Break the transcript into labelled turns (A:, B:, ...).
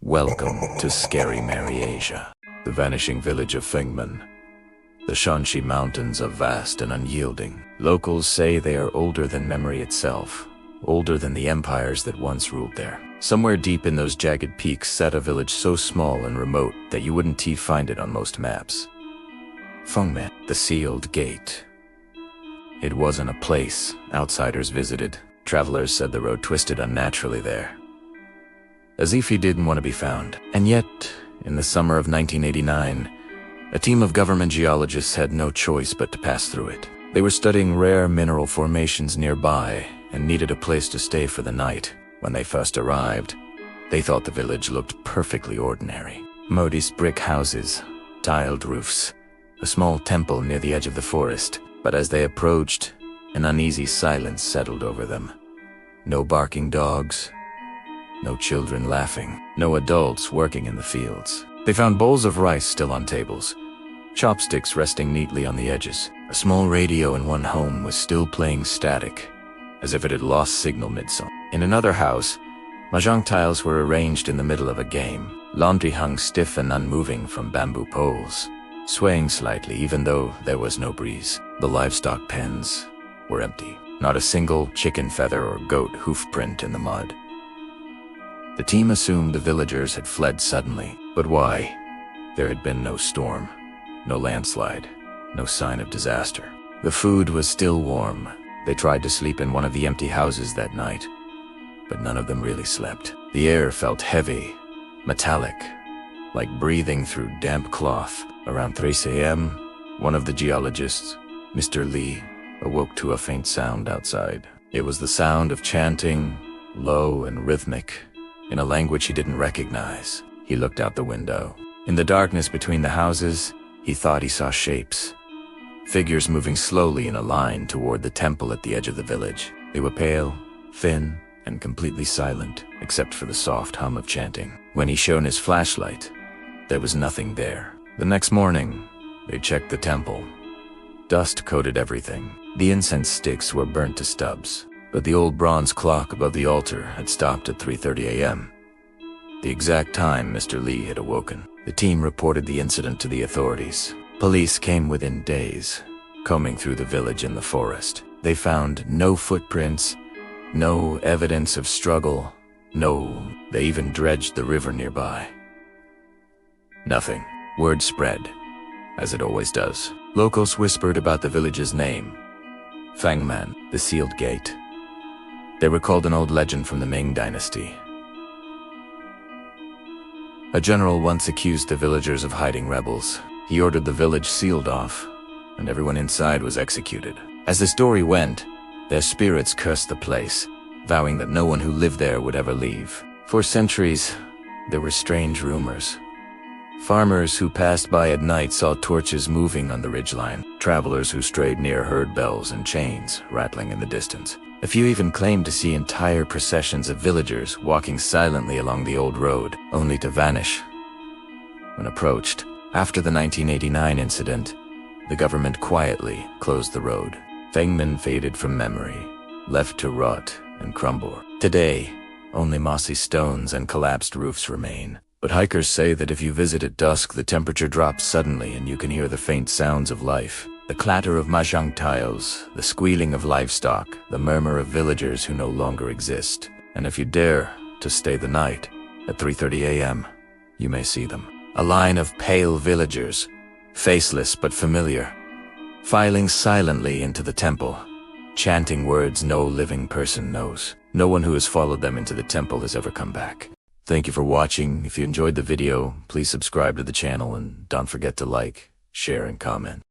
A: Welcome to scary Mary Asia, the vanishing village of Fengmen. The Shaanxi mountains are vast and unyielding. Locals say they are older than memory itself, older than the empires that once ruled there. Somewhere deep in those jagged peaks sat a village so small and remote that you wouldn't find it on most maps. Fengmen, the sealed gate. It wasn't a place outsiders visited. Travelers said the road twisted unnaturally there, as if he didn't want to be found. And yet, in the summer of 1989, a team of government geologists had no choice but to pass through it. They were studying rare mineral formations nearby and needed a place to stay for the night. When they first arrived, they thought the village looked perfectly ordinary. Modest brick houses, tiled roofs, a small temple near the edge of the forest. But as they approached, an uneasy silence settled over them. No barking dogs, no children laughing, no adults working in the fields. They found bowls of rice still on tables, chopsticks resting neatly on the edges. A small radio in one home was still playing static, as if it had lost signal mid-song. In another house, mahjong tiles were arranged in the middle of a game. Laundry hung stiff and unmoving from bamboo poles, swaying slightly even though there was no breeze. The livestock pens were empty. Not a single chicken feather or goat hoof print in the mud. The team assumed the villagers had fled suddenly. But why? There had been no storm, no landslide, no sign of disaster. The food was still warm. They tried to sleep in one of the empty houses that night, but none of them really slept. The air felt heavy, metallic, like breathing through damp cloth. Around 3 a.m., one of the geologists, Mr. Li, awoke to a faint sound outside. It was the sound of chanting, low and rhythmic, in a language he didn't recognize. He looked out the window. In the darkness between the houses, he thought he saw shapes, figures moving slowly in a line toward the temple at the edge of the village. They were pale, thin, and completely silent, except for the soft hum of chanting. When he shone his flashlight, there was nothing there. The next morning, they checked the temple. Dust coated everything. The incense sticks were burnt to stubs, but the old bronze clock above the altar had stopped at 3:30 a.m., the exact time Mr. Li had awoken. The team reported the incident to the authorities. Police came within days, combing through the village and the forest. They found no footprints, no evidence of struggle, they even dredged the river nearby. Nothing. Word spread, as it always does. Locals whispered about the village's name, Fengmen, the sealed gate. They recalled an old legend from the Ming Dynasty. A general once accused the villagers of hiding rebels. He ordered the village sealed off, and everyone inside was executed. As the story went, their spirits cursed the place, vowing that no one who lived there would ever leave. For centuries, there were strange rumors. Farmers who passed by at night saw torches moving on the ridgeline. Travelers who strayed near heard bells and chains rattling in the distance. A few even claimed to see entire processions of villagers walking silently along the old road, only to vanish when approached. After the 1989 incident, the government quietly closed the road. Fengmen faded from memory, left to rot and crumble. Today, only mossy stones and collapsed roofs remain. But hikers say that if you visit at dusk, the temperature drops suddenly and you can hear the faint sounds of life. The clatter of mahjong tiles, the squealing of livestock, the murmur of villagers who no longer exist. And if you dare to stay the night, at 3:30 a.m., you may see them. A line of pale villagers, faceless but familiar, filing silently into the temple, chanting words no living person knows. No one who has followed them into the temple has ever come back. Thank you for watching. If you enjoyed the video, please subscribe to the channel and don't forget to like, share, and comment.